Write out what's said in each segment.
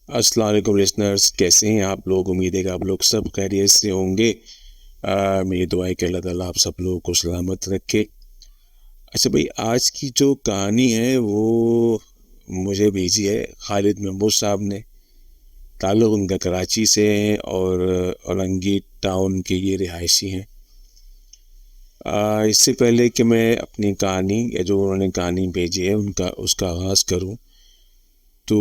السلام علیکم لسنرز، کیسے ہیں آپ لوگ؟ امید ہے کہ آپ لوگ سب خیریت سے ہوں گے۔ میری دعا ہے کہ اللہ تعالیٰ آپ سب لوگوں کو سلامت رکھے۔ اچھا بھائی، آج کی جو کہانی ہے وہ مجھے بھیجی ہے خالد محمود صاحب نے۔ تعلق ان کا کراچی سے ہے اور اولنگی ٹاؤن کے یہ رہائشی ہیں۔ اس سے پہلے کہ میں اپنی کہانی یا جو انہوں نے کہانی بھیجی ہے اس کا آغاز کروں، تو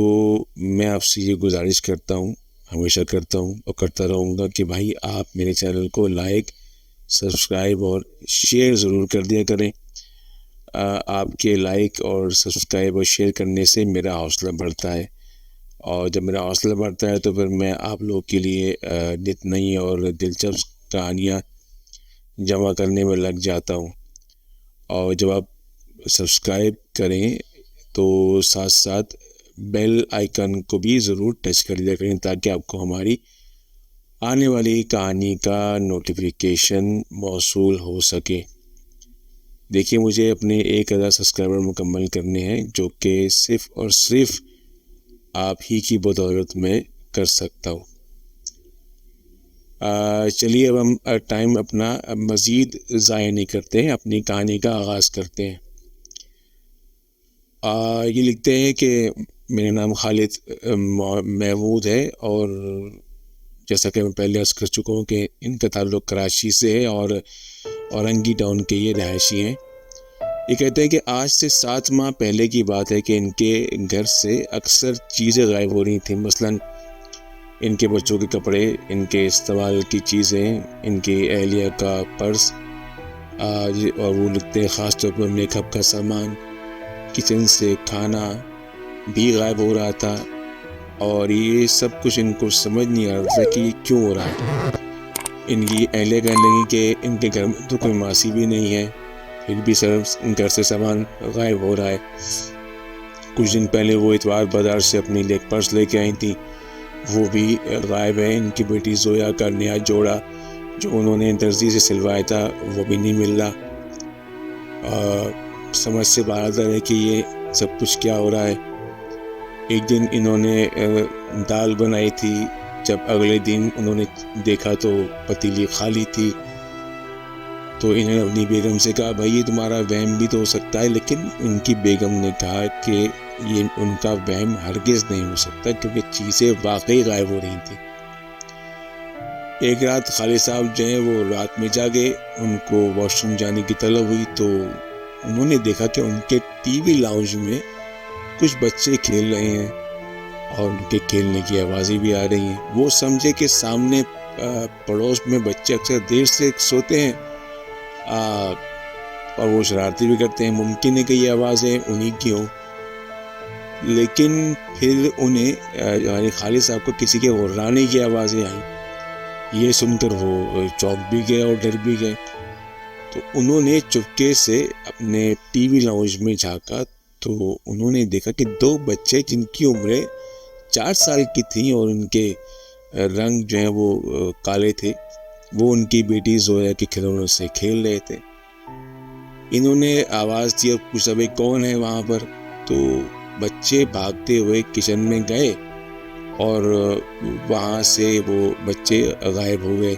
میں آپ سے یہ گزارش کرتا ہوں، ہمیشہ کرتا ہوں اور کرتا رہوں گا کہ بھائی آپ میرے چینل کو لائک، سبسکرائب اور شیئر ضرور کر دیا کریں۔ آپ کے لائک اور سبسکرائب اور شیئر کرنے سے میرا حوصلہ بڑھتا ہے، اور جب میرا حوصلہ بڑھتا ہے تو پھر میں آپ لوگوں کے لیے نت نئی اور دلچسپ کہانیاں جمع کرنے میں لگ جاتا ہوں۔ اور جب آپ سبسکرائب کریں تو ساتھ ساتھ بیل آئیکن کو بھی ضرور ٹچ کر دیا کریں تاکہ آپ کو ہماری آنے والی کہانی کا نوٹیفیکیشن موصول ہو سکے۔ دیکھیے، مجھے اپنے 1000 سبسکرائبر مکمل کرنے ہیں، جو کہ صرف اور صرف آپ ہی کی بدولت میں کر سکتا ہوں۔ چلیے اب ہم ٹائم اپنا مزید ضائع نہیں کرتے ہیں، اپنی کہانی کا آغاز کرتے ہیں۔ یہ لکھتے ہیں کہ میرا نام خالد محمود ہے، اور جیسا کہ میں پہلے عرض کر چکا ہوں کہ ان کا تعلق کراچی سے ہے اور اورنگی ٹاؤن کے یہ رہائشی ہیں۔ یہ کہتے ہیں کہ آج سے 7 ماہ پہلے کی بات ہے کہ ان کے گھر سے اکثر چیزیں غائب ہو رہی تھیں، مثلاً ان کے بچوں کے کپڑے، ان کے استعمال کی چیزیں، ان کی اہلیہ کا پرس، اور وہ لکھتے ہیں خاص طور پر میک اپ کا سامان، کچن سے کھانا بھی غائب ہو رہا تھا، اور یہ سب کچھ ان کو سمجھ نہیں آ رہا تھا کہ یہ کیوں ہو رہا ہے۔ ان کی اہلیہ کہنے لگی کہ ان کے گھر میں تو کوئی ماسی بھی نہیں ہے، پھر بھی گھر سے سامان غائب ہو رہا ہے۔ کچھ دن پہلے وہ اتوار بازار سے اپنی ایک پرس لے کے آئی تھی، وہ بھی غائب ہے۔ ان کی بیٹی زویا کا نیا جوڑا جو انہوں نے درزی سے سلوایا تھا وہ بھی نہیں مل رہا۔ سمجھ سے باہر ہے کہ یہ سب کچھ کیا ہو رہا ہے۔ ایک دن انہوں نے دال بنائی تھی، جب اگلے دن انہوں نے دیکھا تو پتیلی خالی تھی، تو انہوں نے اپنی بیگم سے کہا بھائی یہ تمہارا وہم بھی تو ہو سکتا ہے، لیکن ان کی بیگم نے کہا کہ یہ ان کا وہم ہرگز نہیں ہو سکتا، کیونکہ چیزیں واقعی غائب ہو رہی تھیں۔ ایک رات خالد صاحب جو ہیں وہ رات میں جاگے، ان کو واش روم جانے کی طلب ہوئی، تو انہوں نے دیکھا کہ ان کے ٹی وی لاؤنج میں کچھ بچے کھیل رہے ہیں اور ان کے کھیلنے کی آوازیں بھی آ رہی ہیں۔ وہ سمجھے کہ سامنے پڑوس میں بچے اکثر دیر سے سوتے ہیں اور وہ شرارتی بھی کرتے ہیں، ممکن ہے کہ یہ آوازیں انہی کی ہوں۔ لیکن پھر انہیں یعنی خالد صاحب کو کسی کے غرانے کی آوازیں آئیں۔ یہ سن کر وہ چونک بھی گئے اور ڈر بھی گئے، تو انہوں نے چپکے سے اپنے ٹی وی لاؤنج میں جھانکا، تو انہوں نے دیکھا کہ 2 بچے جن کی عمریں 4 سال کی تھیں اور ان کے رنگ جو ہیں وہ کالے تھے، وہ ان کی بیٹی زویا کے کھلونوں سے کھیل رہے تھے۔ انہوں نے آواز دی اور پوچھا بھائی کون ہے وہاں پر؟ تو بچے بھاگتے ہوئے کچن میں گئے اور وہاں سے وہ بچے غائب ہو گئے۔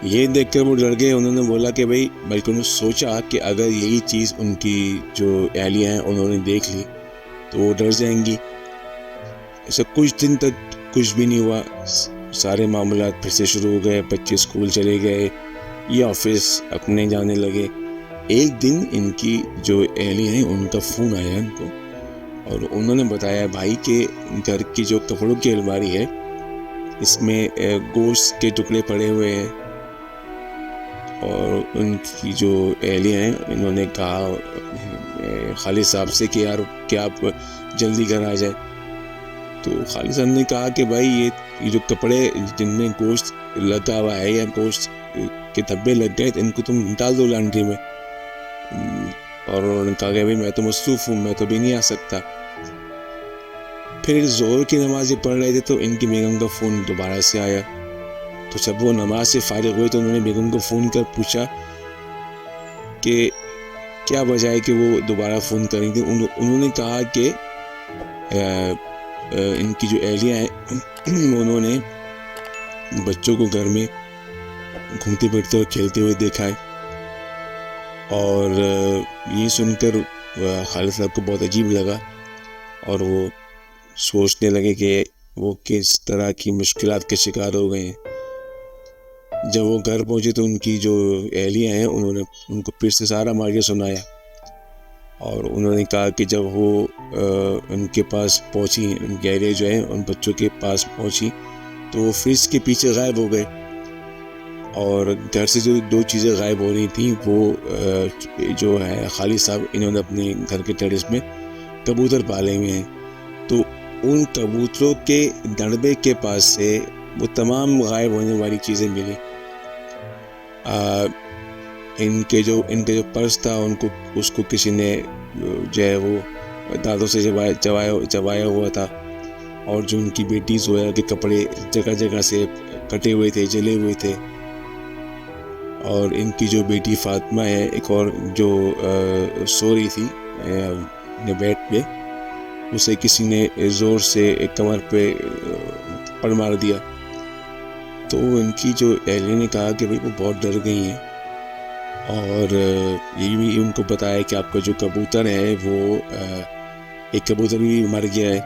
یہ دیکھ کر وہ ڈر گئے۔ انہوں نے بولا کہ بھائی، بلکہ انہوں نے سوچا کہ اگر یہی چیز ان کی جو اہلیہ ہیں انہوں نے دیکھ لی تو وہ ڈر جائیں گی۔ ایسا کچھ دن تک کچھ بھی نہیں ہوا، سارے معاملات پھر سے شروع ہو گئے، بچے اسکول چلے گئے، یہ آفس اپنے جانے لگے۔ ایک دن ان کی جو اہلیہ ہیں ان کا فون آیا ان کو، اور انہوں نے بتایا بھائی کہ گھر کی جو کپڑوں کی الماری ہے اس میں گوشت کے ٹکڑے پڑے ہوئے ہیں، اور ان کی جو اہلیہ ہیں انہوں نے کہا خالد صاحب سے کہ یار کیا آپ جلدی گھر آ جائے۔ تو خالد صاحب نے کہا کہ بھائی یہ جو کپڑے جن میں گوشت لگا ہوا ہے یا گوشت کے دھبے لگ گئے ان کو تم ڈال دو لانڈری میں۔ اور انہوں نے کہا کہ بھائی میں تو مصروف ہوں، میں تو بھی نہیں آ سکتا۔ پھر ظہر کی نمازیں پڑھ رہے تھے تو ان کی بیگم کا فون دوبارہ سے آیا، تو جب وہ نماز سے فارغ ہوئے تو انہوں نے بیگم کو فون کر پوچھا کہ کیا وجہ ہے کہ وہ دوبارہ فون کریں گے۔ انہوں نے کہا کہ ان کی جو اہلیہ ہیں انہوں نے بچوں کو گھر میں گھومتے پھرتے اور کھیلتے ہوئے دیکھا ہے، اور یہ سن کر خالد صاحب کو بہت عجیب لگا، اور وہ سوچنے لگے کہ وہ کس طرح کی مشکلات کے شکار ہو گئے ہیں۔ جب وہ گھر پہنچے تو ان کی جو اہلیہ ہیں انہوں نے ان کو پھر سے سارا واقعہ سنایا، اور انہوں نے کہا کہ جب وہ ان کے پاس پہنچی، ان کی اہلیہ جو ہے ان بچوں کے پاس پہنچی تو وہ فریج کے پیچھے غائب ہو گئے، اور گھر سے جو دو چیزیں غائب ہو رہی تھیں وہ جو ہے خالد صاحب انہوں نے اپنے گھر کے ٹیرس میں کبوتر پالے ہوئے ہیں، تو ان کبوتروں کے ڈڑبے کے پاس سے وہ تمام غائب ہونے والی چیزیں ملی۔ ان کے جو پرس تھا اس کو کسی نے جو ہے وہ دانتوں سے چبایا ہوا تھا، اور جو ان کی بیٹی زویا کے کپڑے جگہ جگہ سے کٹے ہوئے تھے، جلے ہوئے تھے، اور ان کی جو بیٹی فاطمہ ہے ایک اور جو سو رہی تھی اپنے بیڈ پہ، اسے کسی نے زور سے کمر پہ پڑ مار دیا۔ تو ان کی جو اہلیہ نے کہا کہ بھئی وہ بہت ڈر گئی ہیں، اور یہ بھی ان کو بتایا کہ آپ کا جو کبوتر ہے وہ ایک کبوتر بھی مر گیا ہے۔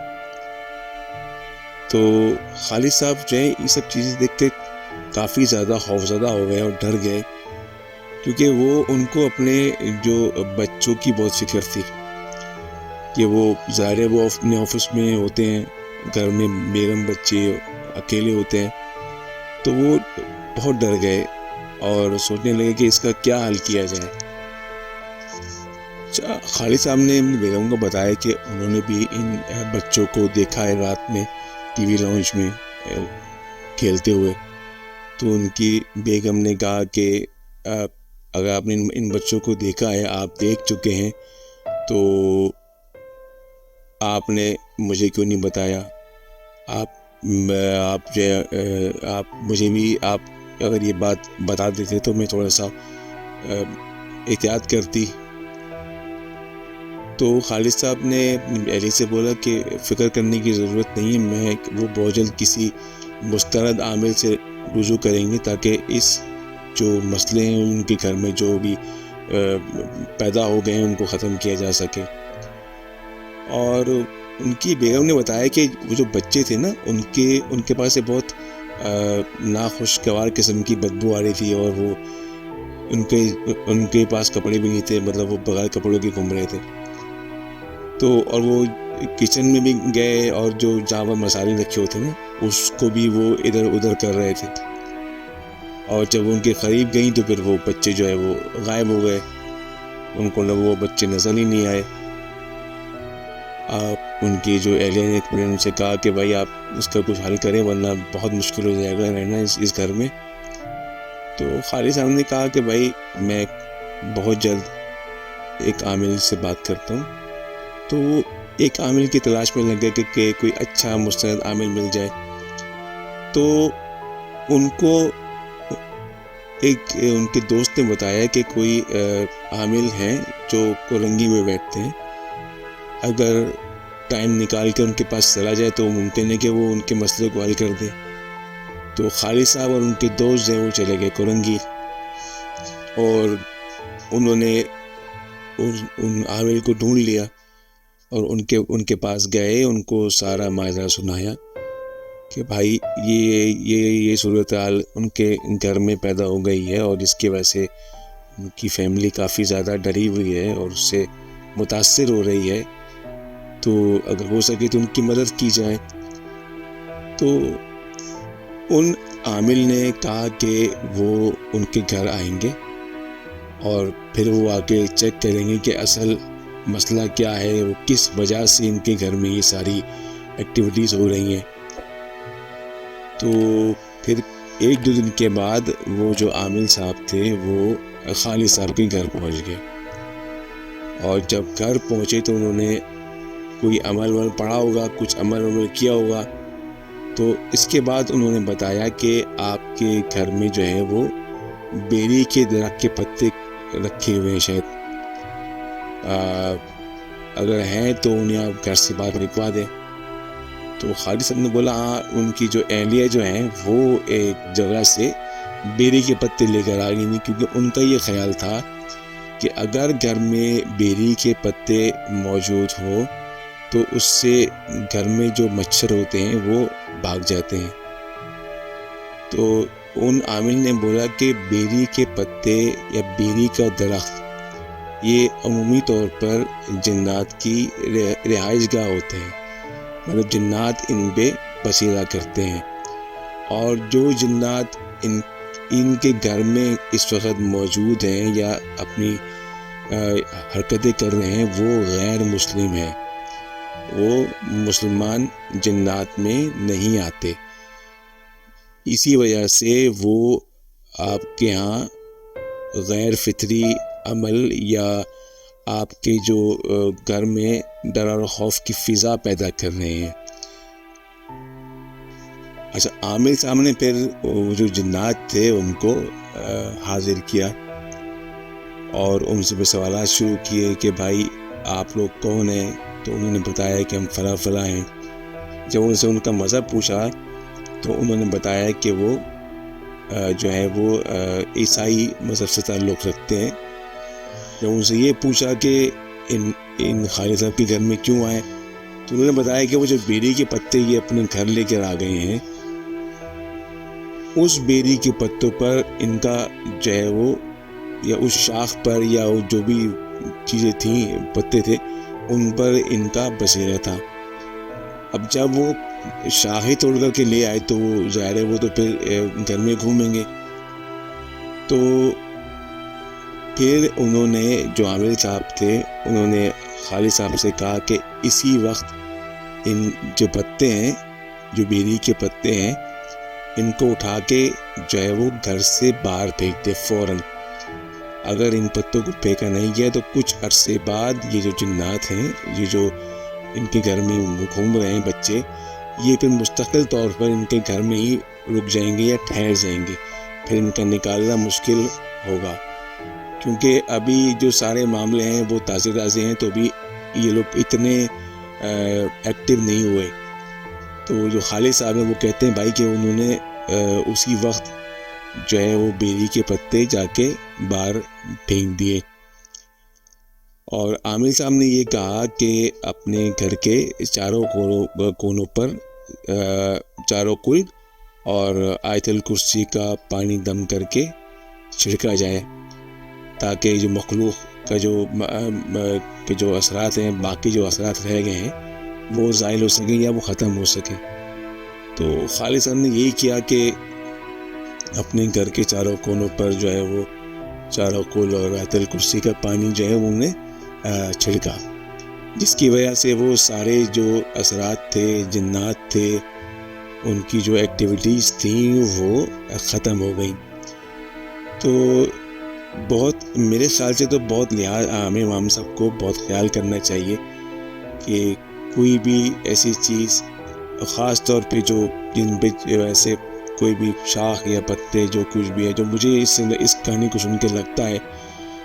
تو خالد صاحب جو ہے یہ سب چیزیں دیکھ کے کافی زیادہ خوفزدہ ہو گئے اور ڈر گئے، کیونکہ وہ ان کو اپنے جو بچوں کی بہت فکر تھی کہ وہ ظاہر ہے وہ اپنے آفس میں ہوتے ہیں، گھر میں بیگم بچے اکیلے ہوتے ہیں، تو وہ بہت ڈر گئے اور سوچنے لگے کہ اس کا کیا حل کیا جائے۔ خالد صاحب نے بیگم کو بتایا کہ انہوں نے بھی ان بچوں کو دیکھا ہے رات میں ٹی وی لاؤنج میں کھیلتے ہوئے، تو ان کی بیگم نے کہا کہ اگر آپ نے ان بچوں کو دیکھا ہے، آپ دیکھ چکے ہیں، تو آپ نے مجھے کیوں نہیں بتایا؟ آپ جو آپ مجھے بھی آپ اگر یہ بات بتا دیتے تو میں تھوڑا سا احتیاط کرتی۔ تو خالد صاحب نے اپنی اہلیہ سے بولا کہ فکر کرنے کی ضرورت نہیں ہے، وہ بہت جلد کسی مستند عامل سے رجوع کریں گے تاکہ اس جو مسئلے ہیں ان کے گھر میں جو بھی پیدا ہو گئے ہیں ان کو ختم کیا جا سکے۔ اور ان کی بیگم نے بتایا کہ وہ جو بچے تھے نا ان کے پاس سے بہت ناخوشگوار قسم کی بدبو آ رہی تھی، اور وہ ان کے پاس کپڑے بھی نہیں تھے، مطلب وہ بغیر کپڑوں کے گھوم رہے تھے۔ تو اور وہ کچن میں بھی گئے اور جو جہاں پر مسالے رکھے ہوتے نا اس کو بھی وہ ادھر ادھر کر رہے تھے، اور جب ان کے قریب گئیں تو پھر وہ بچے جو ہے وہ غائب ہو گئے، ان کو وہ بچے نظر ہی نہیں آئے۔ ان کی جو اہلیہ نے ان سے کہا کہ بھائی آپ اس کا کچھ حل کریں ورنہ بہت مشکل ہو جائے گا رہنا اس گھر میں۔ تو خالد صاحب نے کہا کہ بھائی میں بہت جلد ایک عامل سے بات کرتا ہوں، تو وہ ایک عامل کی تلاش میں لگ گئے کہ کوئی اچھا مستند عامل مل جائے۔ تو ان کو ان کے دوست نے بتایا کہ کوئی عامل ہیں جو کولنگی میں بیٹھتے ہیں، اگر ٹائم نکال کے ان کے پاس چلا جائے تو ممکن ہے کہ وہ ان کے مسئلے کو حل کر دے۔ تو خالد صاحب اور ان کے دوست ہیں وہ چلے گئے کولنگی، اور انہوں نے ان عامل کو ڈھونڈ لیا اور ان کے پاس گئے، ان کو سارا ماجرا سنایا کہ بھائی یہ صورتحال ان کے گھر میں پیدا ہو گئی ہے، اور اس کی وجہ سے ان کی فیملی کافی زیادہ ڈری ہوئی ہے اور اس سے متاثر ہو رہی ہے، تو اگر ہو سکے تو ان کی مدد کی جائے۔ تو ان عامل نے کہا کہ وہ ان کے گھر آئیں گے اور پھر وہ آ کے چیک کریں گے کہ اصل مسئلہ کیا ہے، وہ کس وجہ سے ان کے گھر میں یہ ساری ایکٹیویٹیز ہو رہی ہیں۔ تو پھر ایک دو دن کے بعد وہ جو عامل صاحب تھے وہ خالد صاحب کے گھر پہنچ گئے، اور جب گھر پہنچے تو انہوں نے کوئی عمل پڑھا ہوگا، کچھ عمل کیا ہوگا، تو اس کے بعد انہوں نے بتایا کہ آپ کے گھر میں جو ہے وہ بیری کے درخت کے پتے رکھے ہوئے ہیں، شاید اگر ہیں تو انہیں آپ گھر سے باہر نکلوا دیں۔ تو خالد صاحب نے بولا ہاں ان کی جو اہلیہ جو ہیں وہ ایک جگہ سے بیری کے پتے لے کر آ گئی تھیں، کیونکہ ان کا یہ خیال تھا کہ اگر گھر میں بیری کے پتے موجود ہوں تو اس سے گھر میں جو مچھر ہوتے ہیں وہ بھاگ جاتے ہیں۔ تو ان عامل نے بولا کہ بیری کے پتے یا بیری کا درخت یہ عمومی طور پر جنات کی رہائش گاہ ہوتے ہیں، مطلب جنات ان پہ بسیرا کرتے ہیں، اور جو جنات ان کے گھر میں اس وقت موجود ہیں یا اپنی حرکتیں کر رہے ہیں وہ غیر مسلم ہیں، وہ مسلمان جنات میں نہیں آتے، اسی وجہ سے وہ آپ کے ہاں غیر فطری عمل یا آپ کے جو گھر میں ڈر اور خوف کی فضا پیدا کر رہے ہیں۔ اچھا، عامل صاحب نے پھر وہ جو جنات تھے ان کو حاضر کیا اور ان سے سوالات شروع کیے کہ بھائی آپ لوگ کون ہیں؟ تو انہوں نے بتایا کہ ہم فلاں فلاں ہیں۔ جب ان سے ان کا مذہب پوچھا تو انہوں نے بتایا کہ وہ جو ہے وہ عیسائی مذہب سے تعلق رکھتے ہیں۔ جب ان سے یہ پوچھا کہ ان خالد صاحب کے گھر میں کیوں آئے تو انہوں نے بتایا کہ وہ جو بیری کے پتے یہ اپنے گھر لے کر آ گئے ہیں، اس بیری کے پتوں پر ان کا جو ہے وہ یا اس شاخ پر یا جو بھی چیزیں تھیں پتے تھے ان پر ان کا بسیرا تھا۔ اب جب وہ شاخیں توڑ کر کے لے آئے تو ظاہر ہے وہ تو پھر گھر میں گھومیں گے، تو پھر انہوں نے جو عامل صاحب تھے انہوں نے خالد صاحب سے کہا کہ اسی وقت ان جو پتے ہیں، جو بیری کے پتے ہیں، ان کو اٹھا کے جو ہے وہ گھر سے باہر پھینک دے فوراً۔ اگر ان پتوں کو پھینکا نہیں گیا تو کچھ عرصے بعد یہ جو جنات ہیں، یہ جو ان کے گھر میں گھوم رہے ہیں بچے، یہ پھر مستقل طور پر ان کے گھر میں ہی رک جائیں گے یا ٹھہر جائیں گے، پھر ان کا نکالنا مشکل ہوگا، کیونکہ ابھی جو سارے معاملے ہیں وہ تازے ہیں، تو ابھی یہ لوگ اتنے ایکٹیو نہیں ہوئے۔ تو جو خالد صاحب ہیں وہ کہتے ہیں بھائی کہ انہوں نے اسی وقت جو ہے وہ بیری کے پتے جا کے باہر پھینک دیے، اور عامل صاحب نے یہ کہا کہ اپنے گھر کے چاروں کونوں پر چاروں کل اور آیت الکرسی کا پانی دم کر کے چھڑکا جائے، تاکہ جو مخلوق کا جو اثرات ہیں، باقی جو اثرات رہ گئے ہیں وہ زائل ہو سکیں یا وہ ختم ہو سکیں۔ تو خالد صاحب نے یہی کیا کہ اپنے گھر کے چاروں کونوں پر جو ہے وہ چاروں کل اور آیت الکرسی کا پانی جو ہے انہوں نے چھڑکا، جس کی وجہ سے وہ سارے جو اثرات تھے، جنات تھے، ان کی جو ایکٹیویٹیز تھیں وہ ختم ہو گئیں۔ تو بہت میرے خیال سے تو بہت ہمیں امام صاحب کو بہت خیال کرنا چاہیے کہ کوئی بھی ایسی چیز، خاص طور پہ جن پہ ویسے کوئی بھی شاخ یا پتے جو کچھ بھی ہے، جو مجھے اس کہانی کو سن کے لگتا ہے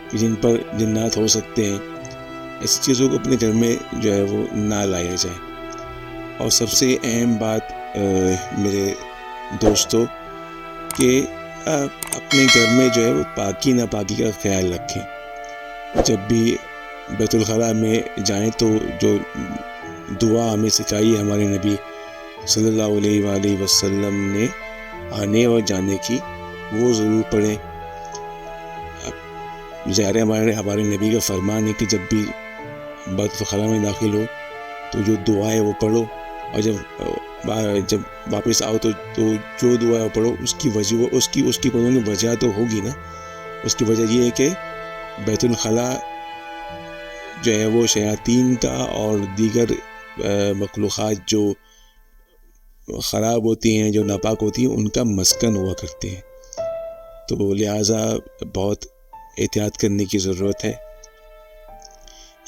کہ جن پر جنات ہو سکتے ہیں، ایسی چیزوں کو اپنے گھر میں جو ہے وہ نہ لایا جائے۔ اور سب سے اہم بات میرے دوستو کہ اپنے گھر میں جو ہے وہ پاکی ناپاکی کا خیال رکھیں۔ جب بھی بیت الخلاء میں جائیں تو جو دعا ہمیں سکھائی ہے ہمارے نبی صلی اللہ علیہ وآلہ وسلم نے آنے اور جانے کی، وہ ضرور پڑھیں۔ ظاہر ہمارے نبی کا فرمان ہے کہ جب بھی بیت الخلاء میں داخل ہو تو جو دعا ہے وہ پڑھو، اور جب واپس آؤ تو جو دعا ہے پڑھو، اس کی وجہ اس کی کوئی وجہ تو ہوگی نا۔ اس کی وجہ یہ ہے کہ بیت الخلاء جو ہے وہ شیاطین کا اور دیگر مخلوقات جو خراب ہوتی ہیں، جو ناپاک ہوتی ہیں، ان کا مسکن ہوا کرتے ہیں، تو لہٰذا بہت احتیاط کرنے کی ضرورت ہے۔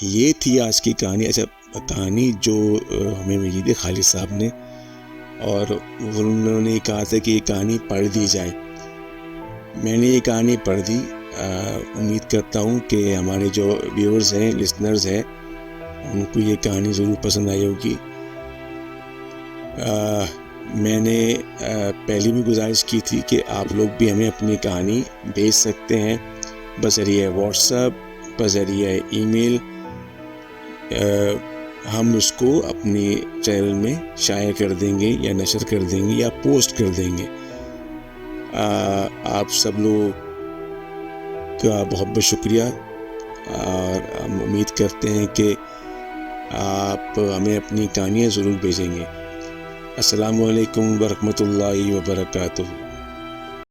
یہ تھی آج کی کہانی۔ اچھا، کہانی جو ہمیں ملی تھی خالد صاحب نے، اور انہوں نے کہا تھا کہ یہ کہانی پڑھ دی جائے۔ میں نے یہ کہانی پڑھ دی، امید کرتا ہوں کہ ہمارے جو ویورز ہیں، لسنرز ہیں، ان کو یہ کہانی ضرور پسند آئی ہوگی۔ میں نے پہلے بھی گزارش کی تھی کہ آپ لوگ بھی ہمیں اپنی کہانی بھیج سکتے ہیں بذریعہ واٹس ایپ، بذریعہ ای میل. ہم اس کو اپنے چینل میں شائع کر دیں گے یا نشر کر دیں گے یا پوسٹ کر دیں گے. آپ سب لوگ کا بہت بہت شکریہ، اور ہم امید کرتے ہیں کہ آپ ہمیں اپنی کہانیاں ضرور بھیجیں گے. السلام علیکم ورحمۃ اللہ وبرکاتہ.